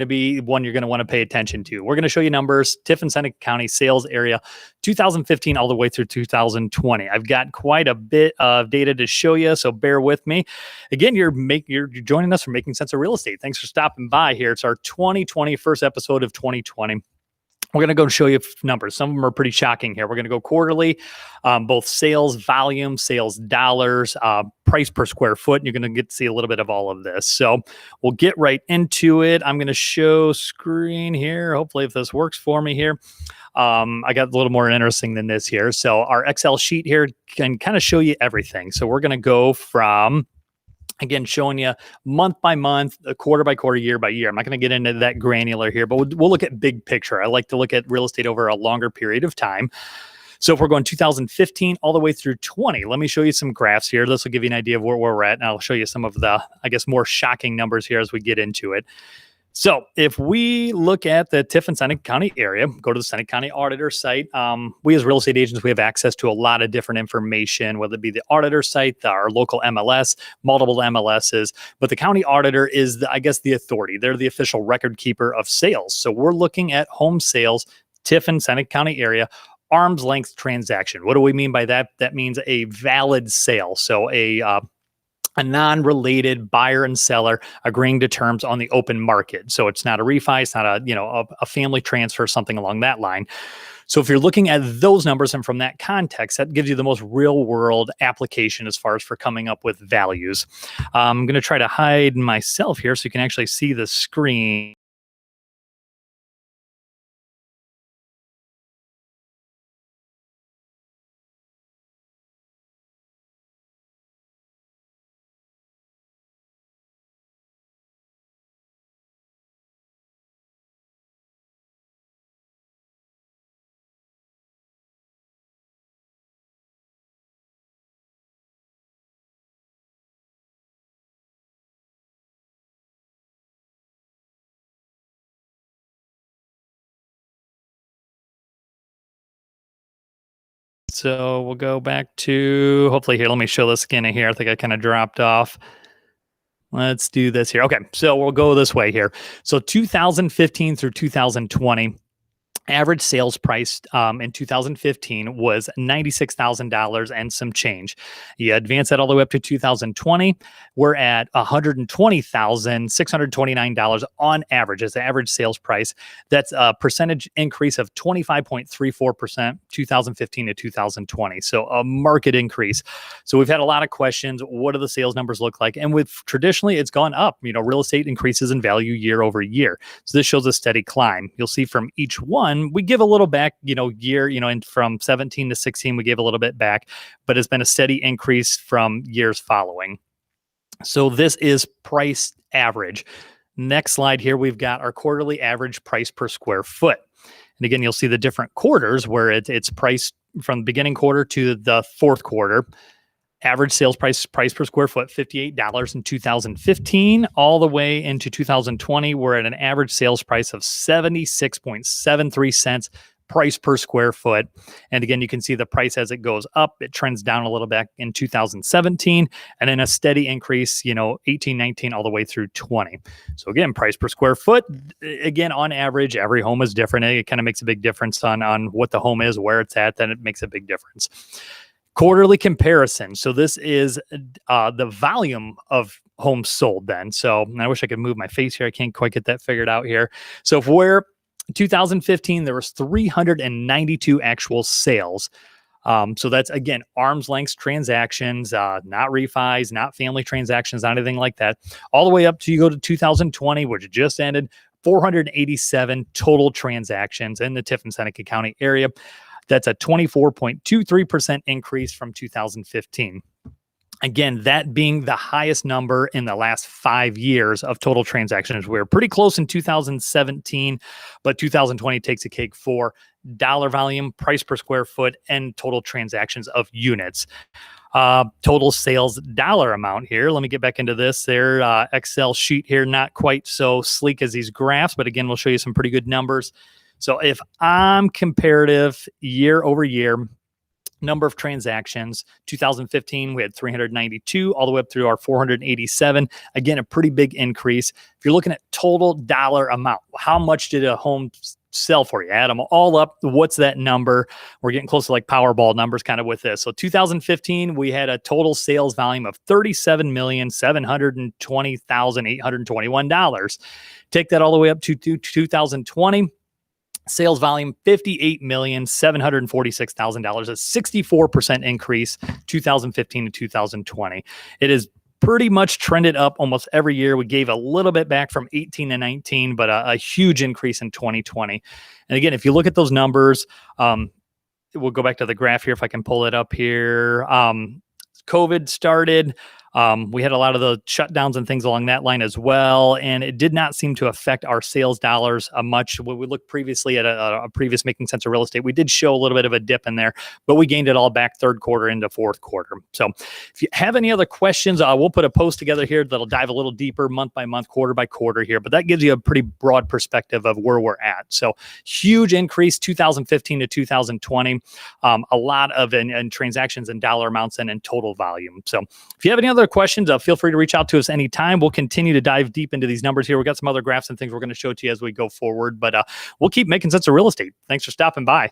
to be one you're going to want to pay attention to. We're going to show you numbers, Tiffin, Seneca County sales area, 2015 all the way through 2020. I've got quite a bit of data to show you, so bear with me. Again, you're joining us for Making Sense of Real Estate. Thanks for stopping by here. It's our 2020 first episode of 2020. We're going to go show you numbers. Some of them are pretty shocking here. We're going to go quarterly, both sales volume, sales dollars, price per square foot. And you're going to get to see a little bit of all of this. So we'll get right into it. I'm going to show screen here. Hopefully if this works for me here. I got a little more interesting than this here. So our Excel sheet here can kind of show you everything. So we're going to go from, again, showing you month by month, quarter by quarter, year by year. I'm not going to get into that granular here, but we'll look at big picture. I like to look at real estate over a longer period of time. So if we're going 2015 all the way through 20, let me show you some graphs here. This will give you an idea of where we're at. And I'll show you some of the, I guess, more shocking numbers here as we get into it. So if we look at the Tiffin, Seneca County area, go to the Seneca County Auditor site. We as real estate agents, we have access to a lot of different information, whether it be the auditor site, our local MLS, multiple MLSs. But the county auditor is, I guess, the authority. They're the official record keeper of sales. So we're looking at home sales, Tiffin, Seneca County area, arm's length transaction. What do we mean by that? That means a valid sale. So a non-related buyer and seller agreeing to terms on the open market. So it's not a refi, it's not a family transfer, something along that line. So if you're looking at those numbers and from that context, that gives you the most real world application as far as for coming up with values. I'm going to try to hide myself here so you can actually see the screen. So we'll go back to, hopefully here, let me show this again here. I think I kind of dropped off. Let's do this here. Okay, so we'll go this way here. So 2015 through 2020, average sales price in 2015 was $96,000 and some change. You advance that all the way up to 2020, we're at $120,629 on average as the average sales price. That's a percentage increase of 25.34%, 2015 to 2020. So a market increase. So we've had a lot of questions. What do the sales numbers look like? And with traditionally, it's gone up. Real estate increases in value year over year. So this shows a steady climb. You'll see from each one, we give a little back, year, and from 17 to 16, we gave a little bit back, but it's been a steady increase from years following. So this is price average. Next slide here, we've got our quarterly average price per square foot. And again, you'll see the different quarters where it's priced from the beginning quarter to the fourth quarter. Average sales price per square foot, $58 in 2015, all the way into 2020. We're at an average sales price of 76.73 cents price per square foot. And again, you can see the price as it goes up, it trends down a little bit in 2017, and then a steady increase, 18, 19, all the way through 20. So again, price per square foot, again, on average, every home is different. It kind of makes a big difference on what the home is, where it's at, then it makes a big difference. Quarterly comparison. So this is the volume of homes sold then. So I wish I could move my face here. I can't quite get that figured out here. So if we're 2015, there was 392 actual sales. So that's, again, arm's length transactions, not refis, not family transactions, not anything like that. All the way up to you go to 2020, which just ended, 487 total transactions in the Tiffin, Seneca County area. That's a 24.23% increase from 2015. Again, that being the highest number in the last 5 years of total transactions. We were pretty close in 2017, but 2020 takes a cake for dollar volume, price per square foot, and total transactions of units. Total sales dollar amount here. Let me get back into this. Their Excel sheet here, not quite so sleek as these graphs, but again, we'll show you some pretty good numbers. So if I'm comparative year over year, number of transactions. 2015, we had 392 all the way up through our 487. Again, a pretty big increase. If you're looking at total dollar amount, how much did a home sell for you? Add them all up. What's that number? We're getting close to like Powerball numbers kind of with this. So 2015, we had a total sales volume of $37,720,821. Take that all the way up to 2020. Sales volume, $58,746,000, a 64% increase, 2015 to 2020. It is pretty much trended up almost every year. We gave a little bit back from 18 to 19, but a huge increase in 2020. And again, if you look at those numbers, we'll go back to the graph here if I can pull it up here. COVID started. We had a lot of the shutdowns and things along that line as well, and it did not seem to affect our sales dollars much. When we looked previously at a previous Making Sense of Real Estate, we did show a little bit of a dip in there, but we gained it all back third quarter into fourth quarter. So if you have any other questions, we'll put a post together here that'll dive a little deeper month by month, quarter by quarter here, but that gives you a pretty broad perspective of where we're at. So huge increase 2015 to 2020, a lot of in transactions and dollar amounts and in total volume. So if you have any other questions, feel free to reach out to us anytime. We'll continue to dive deep into these numbers here. We've got some other graphs and things we're going to show to you as we go forward, but we'll keep making sense of real estate. Thanks for stopping by.